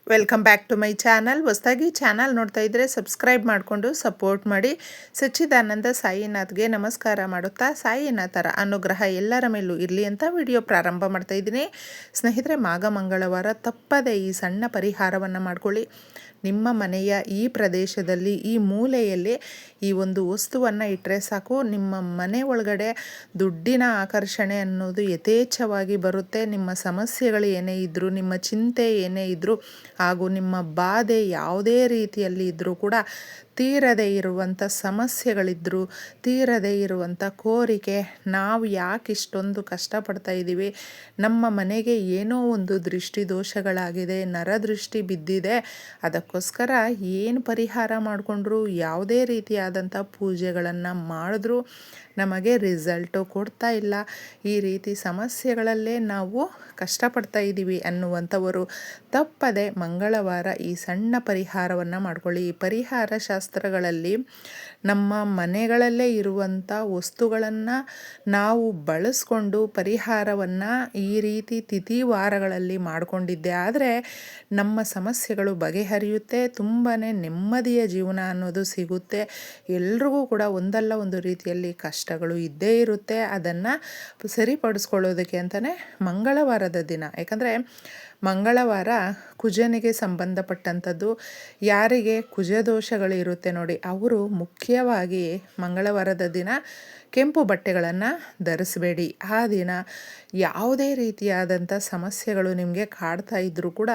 Welcome back to my channel. ಹೊಸದಾಗಿ channel ನೋಡ್ತಾ ಇದ್ದರೆ ಸಬ್ಸ್ಕ್ರೈಬ್ ಮಾಡಿಕೊಂಡು ಸಪೋರ್ಟ್ ಮಾಡಿ. ಸಚ್ಚಿದಾನಂದ ಸಾಯಿನಾಥ್ಗೆ ನಮಸ್ಕಾರ ಮಾಡುತ್ತಾ ಸಾಯಿನಾಥರ ಅನುಗ್ರಹ ಎಲ್ಲರ ಮೇಲೂ ಇರಲಿ ಅಂತ ವಿಡಿಯೋ ಪ್ರಾರಂಭ ಮಾಡ್ತಾ ಇದ್ದೀನಿ. ಸ್ನೇಹಿತರೆ, ಮಾಘ ಮಂಗಳವಾರ ತಪ್ಪದೆ ಈ ಸಣ್ಣ ಪರಿಹಾರವನ್ನು ಮಾಡ್ಕೊಳ್ಳಿ. ನಿಮ್ಮ ಮನೆಯ ಈ ಪ್ರದೇಶದಲ್ಲಿ ಈ ಮೂಲೆಯಲ್ಲಿ ಈ ಒಂದು ವಸ್ತುವನ್ನು ಇಟ್ಟರೆ ಸಾಕು, ನಿಮ್ಮ ಮನೆ ಒಳಗಡೆ ದುಡ್ಡಿನ ಆಕರ್ಷಣೆ ಅನ್ನೋದು ಯಥೇಚ್ಛವಾಗಿ ಬರುತ್ತೆ. ನಿಮ್ಮ ಸಮಸ್ಯೆಗಳು ಏನೇ ಇದ್ದರೂ, ನಿಮ್ಮ ಚಿಂತೆ ಏನೇ ಇದ್ದರೂ ಹಾಗೂ ನಿಮ್ಮ ಬಾಧೆ ಯಾವುದೇ ರೀತಿಯಲ್ಲಿ ಇದ್ದರೂ ಕೂಡ ತೀರದೇ ಇರುವಂಥ ಸಮಸ್ಯೆಗಳಿದ್ದರೂ, ತೀರದೇ ಇರುವಂಥ ಕೋರಿಕೆ, ನಾವು ಯಾಕೆ ಇಷ್ಟೊಂದು ಕಷ್ಟಪಡ್ತಾ ಇದ್ದೀವಿ, ನಮ್ಮ ಮನೆಗೆ ಏನೋ ಒಂದು ದೃಷ್ಟಿ ದೋಷಗಳಾಗಿದೆ, ನರದೃಷ್ಟಿ ಬಿದ್ದಿದೆ, ಅದಕ್ಕೋಸ್ಕರ ಏನು ಪರಿಹಾರ ಮಾಡಿಕೊಂಡ್ರು, ಯಾವುದೇ ರೀತಿಯಾದಂಥ ಪೂಜೆಗಳನ್ನು ಮಾಡಿದ್ರೂ ನಮಗೆ ರಿಸಲ್ಟು ಕೊಡ್ತಾ ಇಲ್ಲ, ಈ ರೀತಿ ಸಮಸ್ಯೆಗಳಲ್ಲೇ ನಾವು ಕಷ್ಟಪಡ್ತಾ ಇದ್ದೀವಿ ಅನ್ನುವಂಥವರು ತಪ್ಪದೆ ಮಂಗಳವಾರ ಈ ಸಣ್ಣ ಪರಿಹಾರವನ್ನು ಮಾಡ್ಕೊಳ್ಳಿ. ಈ ಪರಿಹಾರ ಶಾಸ್ತ್ರಗಳಲ್ಲಿ ನಮ್ಮ ಮನೆಗಳಲ್ಲೇ ಇರುವಂಥ ವಸ್ತುಗಳನ್ನು ನಾವು ಬಳಸ್ಕೊಂಡು ಪರಿಹಾರವನ್ನು ಈ ರೀತಿ ತಿಥಿ ವಾರಗಳಲ್ಲಿ ಮಾಡಿಕೊಂಡಿದ್ದೆ ಆದರೆ ನಮ್ಮ ಸಮಸ್ಯೆಗಳು ಬಗೆಹರಿಯುತ್ತೆ, ತುಂಬಾ ನೆಮ್ಮದಿಯ ಜೀವನ ಅನ್ನೋದು ಸಿಗುತ್ತೆ. ಎಲ್ರಿಗೂ ಕೂಡ ಒಂದಲ್ಲ ಒಂದು ರೀತಿಯಲ್ಲಿ ಕಷ್ಟಗಳು ಇದ್ದೇ ಇರುತ್ತೆ. ಅದನ್ನು ಸರಿಪಡಿಸ್ಕೊಳ್ಳೋದಕ್ಕೆ ಅಂತಲೇ ಮಂಗಳವಾರದ ದಿನ, ಯಾಕಂದರೆ ಮಂಗಳವಾರ ಕುಜನಿಗೆ ಸಂಬಂಧಪಟ್ಟಂಥದ್ದು. ಯಾರಿಗೆ ಕುಜದೋಷಗಳಿರುತ್ತೆ ನೋಡಿ, ಅವರು ಮುಖ್ಯವಾಗಿ ಮಂಗಳವಾರದ ದಿನ ಕೆಂಪು ಬಟ್ಟೆಗಳನ್ನು ಧರಿಸಬೇಡಿ. ಆ ದಿನ ಯಾವುದೇ ರೀತಿಯಾದಂಥ ಸಮಸ್ಯೆಗಳು ನಿಮಗೆ ಕಾಡ್ತಾ ಇದ್ದರೂ ಕೂಡ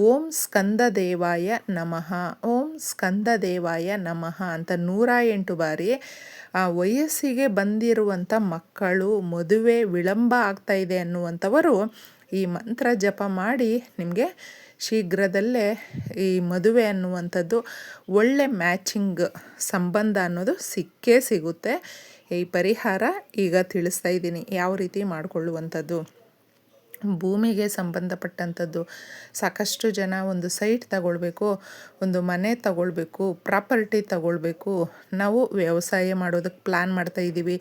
ಓಂ ಸ್ಕಂದ ದೇವಾಯ ನಮಃ, ಓಂ ಸ್ಕಂದ ದೇವಾಯ ನಮಃ ಅಂತ 108 ಬಾರಿ ಆ ವಯಸ್ಸಿಗೆ ಬಂದಿರುವಂಥ ಮಕ್ಕಳು, ಮದುವೆ ವಿಳಂಬ ಆಗ್ತಾ ಇದೆ ಅನ್ನುವಂಥವರು ಈ ಮಂತ್ರ ಜಪ ಮಾಡಿ ನಿಮಗೆ ಶೀಘ್ರದಲ್ಲೇ ಈ ಮದುವೆ ಅನ್ನುವಂಥದ್ದು ಒಳ್ಳೆ ಮ್ಯಾಚಿಂಗ್ ಸಂಬಂಧ ಅನ್ನೋದು ಸಿಕ್ಕೇ ಸಿಗುತ್ತೆ. ಈ ಪರಿಹಾರ ಈಗ ತಿಳಿಸ್ತಾ ಇದ್ದೀನಿ ಯಾವ ರೀತಿ ಮಾಡಿಕೊಳ್ಳುವಂಥದ್ದು. ಭೂಮಿಗೆ ಸಂಬಂಧಪಟ್ಟಂಥದ್ದು. ಸಾಕಷ್ಟು ಜನ ಒಂದು ಸೈಟ್ ತಗೊಳ್ಬೇಕು, ಒಂದು ಮನೆ ತಗೊಳ್ಬೇಕು, ಪ್ರಾಪರ್ಟಿ ತಗೊಳ್ಬೇಕು, ನಾವು ವ್ಯವಸಾಯ ಮಾಡೋದಕ್ಕೆ ಪ್ಲ್ಯಾನ್ ಮಾಡ್ತಾ ಇದ್ದೀವಿ,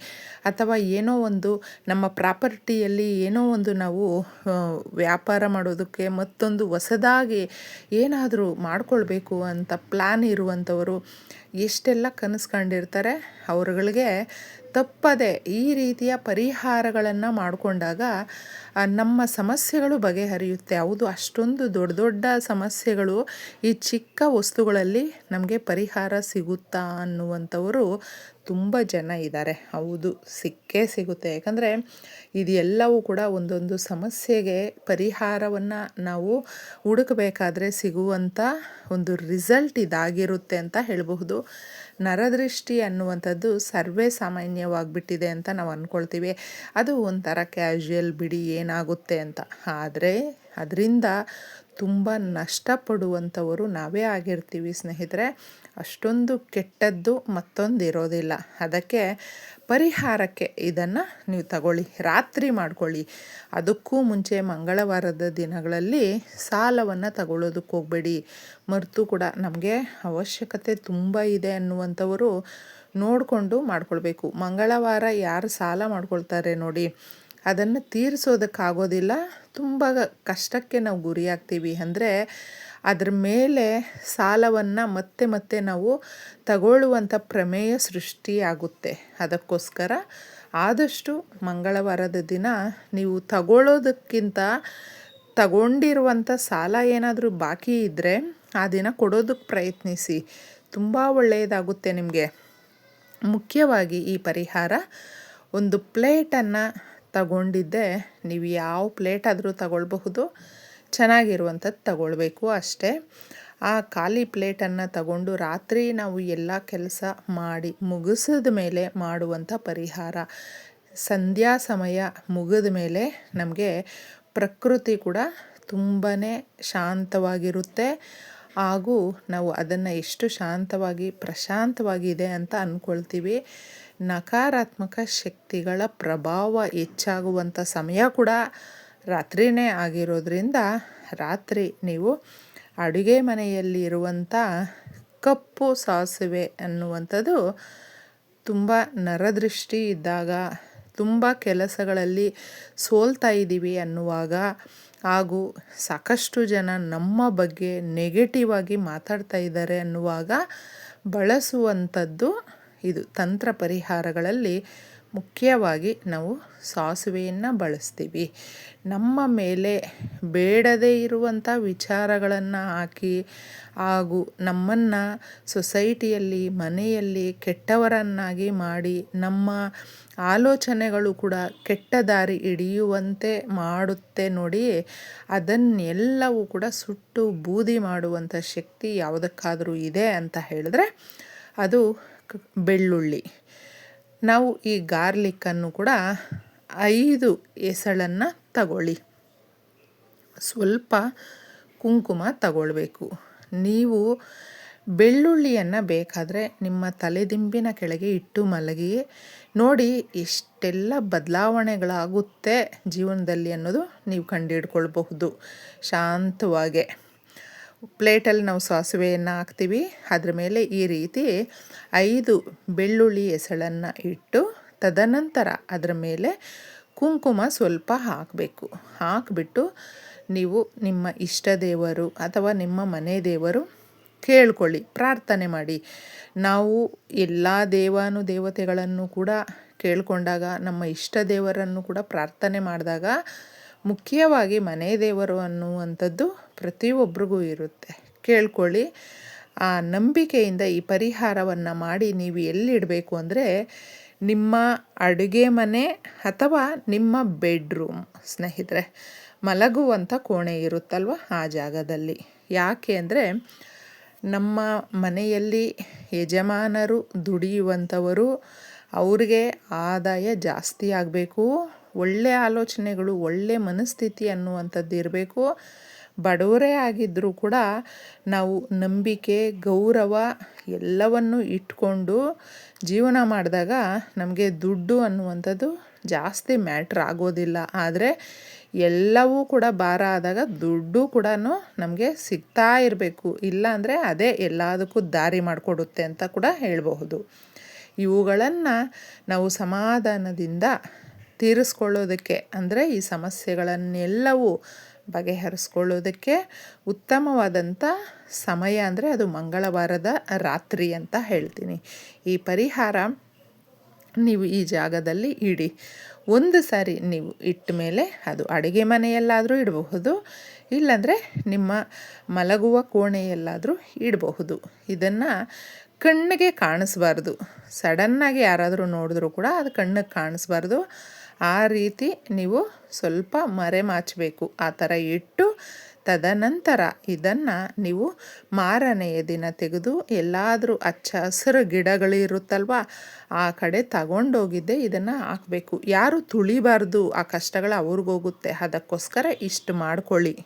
ಅಥವಾ ಏನೋ ಒಂದು ನಮ್ಮ ಪ್ರಾಪರ್ಟಿಯಲ್ಲಿ ಏನೋ ಒಂದು ನಾವು ವ್ಯಾಪಾರ ಮಾಡೋದಕ್ಕೆ ಮತ್ತೊಂದು ಹೊಸದಾಗಿ ಏನಾದರೂ ಮಾಡಿಕೊಳ್ಬೇಕು ಅಂತ ಪ್ಲ್ಯಾನ್ ಇರುವಂಥವರು ಎಷ್ಟೆಲ್ಲ ಕನಸು ಕಂಡಿರ್ತಾರೆ. ಅವ್ರುಗಳಿಗೆ ತಪ್ಪದೆ ಈ ರೀತಿಯ ಪರಿಹಾರಗಳನ್ನು ಮಾಡಿಕೊಂಡಾಗ ನಮ್ಮ ಸಮಸ್ಯೆಗಳು ಬಗೆಹರಿಯುತ್ತೆ. ಹೌದು, ಅಷ್ಟೊಂದು ದೊಡ್ಡ ದೊಡ್ಡ ಸಮಸ್ಯೆಗಳು ಈ ಚಿಕ್ಕ ವಸ್ತುಗಳಲ್ಲಿ ನಮಗೆ ಪರಿಹಾರ ಸಿಗುತ್ತಾ ಅನ್ನುವಂಥವರು ತುಂಬ ಜನ ಇದ್ದಾರೆ. ಹೌದು, ಸಿಕ್ಕೇ ಸಿಗುತ್ತೆ. ಯಾಕಂದರೆ ಇದು ಎಲ್ಲವೂ ಕೂಡ ಒಂದೊಂದು ಸಮಸ್ಯೆಗೆ ಪರಿಹಾರವನ್ನು ನಾವು ಹುಡುಕಬೇಕಾದ್ರೆ ಸಿಗುವಂಥ ಒಂದು ರಿಸಲ್ಟ್ ಇದಾಗಿರುತ್ತೆ ಅಂತ ಹೇಳಬಹುದು. ನರದೃಷ್ಟಿ ಅನ್ನುವಂಥದ್ದು ಸರ್ವೇ ಸಾಮಾನ್ಯವಾಗಿಬಿಟ್ಟಿದೆ ಅಂತ ನಾವು ಅಂದ್ಕೊಳ್ತೀವಿ. ಅದು ಒಂಥರ ಕ್ಯಾಶುಯಲ್ ಬಿಡಿ, ಏನಾಗುತ್ತೆ ಅಂತ. ಆದರೆ ಅದರಿಂದ ತುಂಬ ನಷ್ಟಪಡುವಂಥವರು ನಾವೇ ಆಗಿರ್ತೀವಿ ಸ್ನೇಹಿತರೆ. ಅಷ್ಟೊಂದು ಕೆಟ್ಟದ್ದು ಮತ್ತೊಂದು ಇರೋದಿಲ್ಲ. ಅದಕ್ಕೆ ಪರಿಹಾರಕ್ಕೆ ಇದನ್ನು ನೀವು ತಗೊಳ್ಳಿ, ರಾತ್ರಿ ಮಾಡ್ಕೊಳ್ಳಿ. ಅದಕ್ಕೂ ಮುಂಚೆ ಮಂಗಳವಾರದ ದಿನಗಳಲ್ಲಿ ಸಾಲವನ್ನು ತಗೊಳ್ಳೋದಕ್ಕೆ ಹೋಗಬೇಡಿ. ಮರೆತು ಕೂಡ ನಮಗೆ ಅವಶ್ಯಕತೆ ತುಂಬ ಇದೆ ಅನ್ನುವಂಥವರು ನೋಡಿಕೊಂಡು ಮಾಡ್ಕೊಳ್ಬೇಕು. ಮಂಗಳವಾರ ಯಾರು ಸಾಲ ಮಾಡ್ಕೊಳ್ತಾರೆ ನೋಡಿ, ಅದನ್ನು ತೀರಿಸೋದಕ್ಕಾಗೋದಿಲ್ಲ, ತುಂಬ ಕಷ್ಟಕ್ಕೆ ನಾವು ಗುರಿಯಾಗ್ತೀವಿ. ಅಂದರೆ ಅದ್ರ ಮೇಲೆ ಸಾಲವನ್ನು ಮತ್ತೆ ಮತ್ತೆ ನಾವು ತಗೊಳ್ಳುವಂಥ ಪ್ರಮೇಯ ಸೃಷ್ಟಿಯಾಗುತ್ತೆ. ಅದಕ್ಕೋಸ್ಕರ ಆದಷ್ಟು ಮಂಗಳವಾರದ ದಿನ ನೀವು ತಗೊಳ್ಳೋದಕ್ಕಿಂತ ತಗೊಂಡಿರುವಂಥ ಸಾಲ ಏನಾದರೂ ಬಾಕಿ ಇದ್ದರೆ ಆ ದಿನ ಕೊಡೋದಕ್ಕೆ ಪ್ರಯತ್ನಿಸಿ, ತುಂಬ ಒಳ್ಳೆಯದಾಗುತ್ತೆ ನಿಮಗೆ. ಮುಖ್ಯವಾಗಿ ಈ ಪರಿಹಾರ ಒಂದು ಪ್ಲೇಟನ್ನು ತಗೊಂಡಿದ್ದೆ, ನೀವು ಯಾವ ಪ್ಲೇಟ್ ಆದರೂ ತಗೊಳ್ಬಹುದು, ಚೆನ್ನಾಗಿರುವಂಥದ್ದು ತಗೊಳ್ಬೇಕು ಅಷ್ಟೇ. ಆ ಖಾಲಿ ಪ್ಲೇಟನ್ನು ತಗೊಂಡು ರಾತ್ರಿ ನಾವು ಎಲ್ಲ ಕೆಲಸ ಮಾಡಿ ಮುಗಿಸಿದ ಮೇಲೆ ಮಾಡುವಂಥ ಪರಿಹಾರ. ಸಂಧ್ಯಾ ಸಮಯ ಮುಗಿದ ಮೇಲೆ ನಮಗೆ ಪ್ರಕೃತಿ ಕೂಡ ತುಂಬಾ ಶಾಂತವಾಗಿರುತ್ತೆ. ಹಾಗೂ ನಾವು ಅದನ್ನು ಎಷ್ಟು ಶಾಂತವಾಗಿ ಪ್ರಶಾಂತವಾಗಿದೆ ಅಂತ ಅಂದ್ಕೊಳ್ತೀವಿ. ನಕಾರಾತ್ಮಕ ಶಕ್ತಿಗಳ ಪ್ರಭಾವ ಹೆಚ್ಚಾಗುವಂಥ ಸಮಯ ಕೂಡ ರಾತ್ರಿಯೇ ಆಗಿರೋದ್ರಿಂದ ರಾತ್ರಿ ನೀವು ಅಡುಗೆ ಮನೆಯಲ್ಲಿ ಇರುವಂಥ ಕಪ್ಪು ಸಾಸಿವೆ ಅನ್ನುವಂಥದ್ದು ತುಂಬ ನರದೃಷ್ಟಿ ಇದ್ದಾಗ, ತುಂಬ ಕೆಲಸಗಳಲ್ಲಿ ಸೋಲ್ತಾ ಇದ್ದೀವಿ ಅನ್ನುವಾಗ ಹಾಗೂ ಸಾಕಷ್ಟು ಜನ ನಮ್ಮ ಬಗ್ಗೆ ನೆಗೆಟಿವ್ ಆಗಿ ಮಾತಾಡ್ತಾ ಇದ್ದಾರೆ ಅನ್ನುವಾಗ ಬಳಸುವಂಥದ್ದು ಇದು. ತಂತ್ರ ಪರಿಹಾರಗಳಲ್ಲಿ ಮುಖ್ಯವಾಗಿ ನಾವು ಸಾಸಿವೆಯನ್ನು ಬಳಸ್ತೀವಿ. ನಮ್ಮ ಮೇಲೆ ಬೇಡದೇ ಇರುವಂಥ ವಿಚಾರಗಳನ್ನು ಹಾಕಿ ಹಾಗೂ ನಮ್ಮನ್ನು ಸೊಸೈಟಿಯಲ್ಲಿ ಮನೆಯಲ್ಲಿ ಕೆಟ್ಟವರನ್ನಾಗಿ ಮಾಡಿ ನಮ್ಮ ಆಲೋಚನೆಗಳು ಕೂಡ ಕೆಟ್ಟ ದಾರಿ ಹಿಡಿಯುವಂತೆ ಮಾಡುತ್ತೆ ನೋಡಿ. ಅದನ್ನೆಲ್ಲವೂ ಕೂಡ ಸುಟ್ಟು ಬೂದಿ ಮಾಡುವಂಥ ಶಕ್ತಿ ಯಾವುದಕ್ಕಾದರೂ ಇದೆ ಅಂತ ಹೇಳಿದ್ರೆ ಅದು ಬೆಳ್ಳುಳ್ಳಿ. ನಾವು ಈ ಗಾರ್ಲಿಕ್ಕನ್ನು ಕೂಡ 5 ಎಸಳನ್ನು ತಗೊಳ್ಳಿ. ಸ್ವಲ್ಪ ಕುಂಕುಮ ತಗೊಳ್ಬೇಕು. ನೀವು ಬೆಳ್ಳುಳ್ಳಿಯನ್ನು ಬೇಕಾದರೆ ನಿಮ್ಮ ತಲೆದಿಂಬಿನ ಕೆಳಗೆ ಇಟ್ಟು ಮಲಗಿ ನೋಡಿ ಎಷ್ಟೆಲ್ಲ ಬದಲಾವಣೆಗಳಾಗುತ್ತೆ ಜೀವನದಲ್ಲಿ ಅನ್ನೋದು ನೀವು ಕಂಡುಹಿಡ್ಕೊಳ್ಬಹುದು ಶಾಂತವಾಗಿ. ಪ್ಲೇಟಲ್ಲಿ ನಾವು ಸಾಸಿವೆಯನ್ನು ಹಾಕ್ತೀವಿ. ಅದ್ರ ಮೇಲೆ ಈ ರೀತಿ 5 ಬೆಳ್ಳುಳ್ಳಿ ಎಸಳನ್ನು ಇಟ್ಟು ತದನಂತರ ಅದರ ಮೇಲೆ ಕುಂಕುಮ ಸ್ವಲ್ಪ ಹಾಕಬೇಕು. ಹಾಕಿಬಿಟ್ಟು ನೀವು ನಿಮ್ಮ ಇಷ್ಟ ದೇವರು ಅಥವಾ ನಿಮ್ಮ ಮನೆ ದೇವರು ಕೇಳ್ಕೊಳ್ಳಿ, ಪ್ರಾರ್ಥನೆ ಮಾಡಿ. ನಾವು ಎಲ್ಲ ದೇವಾನುದೇವತೆಗಳನ್ನು ಕೂಡ ಕೇಳಿಕೊಂಡಾಗ, ನಮ್ಮ ಇಷ್ಟ ದೇವರನ್ನು ಕೂಡ ಪ್ರಾರ್ಥನೆ ಮಾಡಿದಾಗ ಮುಖ್ಯವಾಗಿ ಮನೆ ದೇವರು ಅನ್ನುವಂಥದ್ದು ಪ್ರತಿಯೊಬ್ಬರಿಗೂ ಇರುತ್ತೆ. ಕೇಳ್ಕೊಳ್ಳಿ. ಆ ನಂಬಿಕೆಯಿಂದ ಈ ಪರಿಹಾರವನ್ನು ಮಾಡಿ ನೀವು ಎಲ್ಲಿಡಬೇಕು ಅಂದರೆ ನಿಮ್ಮ ಅಡುಗೆ ಮನೆ ಅಥವಾ ನಿಮ್ಮ ಬೆಡ್ರೂಮ್, ಸ್ನೇಹಿತರೆ ಮಲಗುವಂಥ ಕೋಣೆ ಇರುತ್ತಲ್ವ ಆ ಜಾಗದಲ್ಲಿ. ಯಾಕೆ ಅಂದರೆ ನಮ್ಮ ಮನೆಯಲ್ಲಿ ಯಜಮಾನರು ದುಡಿಯುವಂಥವರು, ಅವ್ರಿಗೆ ಆದಾಯ ಜಾಸ್ತಿ ಆಗಬೇಕು, ಒಳ್ಳೆಯ ಆಲೋಚನೆಗಳು ಒಳ್ಳೆಯ ಮನಸ್ಥಿತಿ ಅನ್ನುವಂಥದ್ದು ಇರಬೇಕು. ಬಡವರೇ ಆಗಿದ್ದರೂ ಕೂಡ ನಾವು ನಂಬಿಕೆ ಗೌರವ ಎಲ್ಲವನ್ನು ಇಟ್ಕೊಂಡು ಜೀವನ ಮಾಡಿದಾಗ ನಮಗೆ ದುಡ್ಡು ಅನ್ನುವಂಥದ್ದು ಜಾಸ್ತಿ ಮ್ಯಾಟ್ರ್ ಆಗೋದಿಲ್ಲ. ಆದರೆ ಎಲ್ಲವೂ ಕೂಡ ಭಾರ ಆದಾಗ ದುಡ್ಡು ಕೂಡ ನಮಗೆ ಸಿಗ್ತಾ ಇರಬೇಕು. ಇಲ್ಲಾಂದರೆ ಅದೇ ಎಲ್ಲದಕ್ಕೂ ದಾರಿ ಮಾಡಿಕೊಡುತ್ತೆ ಅಂತ ಕೂಡ ಹೇಳಬಹುದು. ಇವುಗಳನ್ನು ನಾವು ಸಮಾಧಾನದಿಂದ ತೀರಿಸ್ಕೊಳ್ಳೋದಕ್ಕೆ ಅಂದರೆ ಈ ಸಮಸ್ಯೆಗಳನ್ನೆಲ್ಲವೂ ಬಗೆಹರಿಸ್ಕೊಳ್ಳೋದಕ್ಕೆ ಉತ್ತಮವಾದಂಥ ಸಮಯ ಅಂದರೆ ಅದು ಮಂಗಳವಾರದ ರಾತ್ರಿ ಅಂತ ಹೇಳ್ತೀನಿ. ಈ ಪರಿಹಾರ ನೀವು ಈ ಜಾಗದಲ್ಲಿ ಇಡಿ. ಒಂದು ಸಾರಿ ನೀವು ಇಟ್ಟ ಮೇಲೆ ಅದು ಅಡುಗೆ ಮನೆಯಲ್ಲಾದರೂ ಇಡಬಹುದು, ಇಲ್ಲಾಂದರೆ ನಿಮ್ಮ ಮಲಗುವ ಕೋಣೆಯಲ್ಲಾದರೂ ಇಡಬಹುದು. ಇದನ್ನು ಕಣ್ಣಿಗೆ ಕಾಣಿಸ್ಬಾರ್ದು. ಸಡನ್ನಾಗಿ ಯಾರಾದರೂ ನೋಡಿದ್ರೂ ಕೂಡ ಅದು ಕಣ್ಣಿಗೆ ಕಾಣಿಸ್ಬಾರ್ದು. ಆ ರೀತಿ ನೀವು ಸ್ವಲ್ಪ ಮರೆಮಾಚಬೇಕು. ಆ ಥರ ಇಟ್ಟು ತದನಂತರ ಇದನ್ನು ನೀವು ಮಾರನೆಯ ದಿನ ತೆಗೆದು ಎಲ್ಲಾದರೂ ಹಚ್ಚ ಹಸಿರು ಗಿಡಗಳಿರುತ್ತಲ್ವ ಆ ಕಡೆ ತಗೊಂಡೋಗಿದ್ದೆ ಇದನ್ನು ಹಾಕಬೇಕು. ಯಾರು ತುಳಿಬಾರ್ದು, ಆ ಕಷ್ಟಗಳು ಅವ್ರಿಗೋಗುತ್ತೆ. ಅದಕ್ಕೋಸ್ಕರ ಇಷ್ಟು ಮಾಡ್ಕೊಳ್ಳಿ.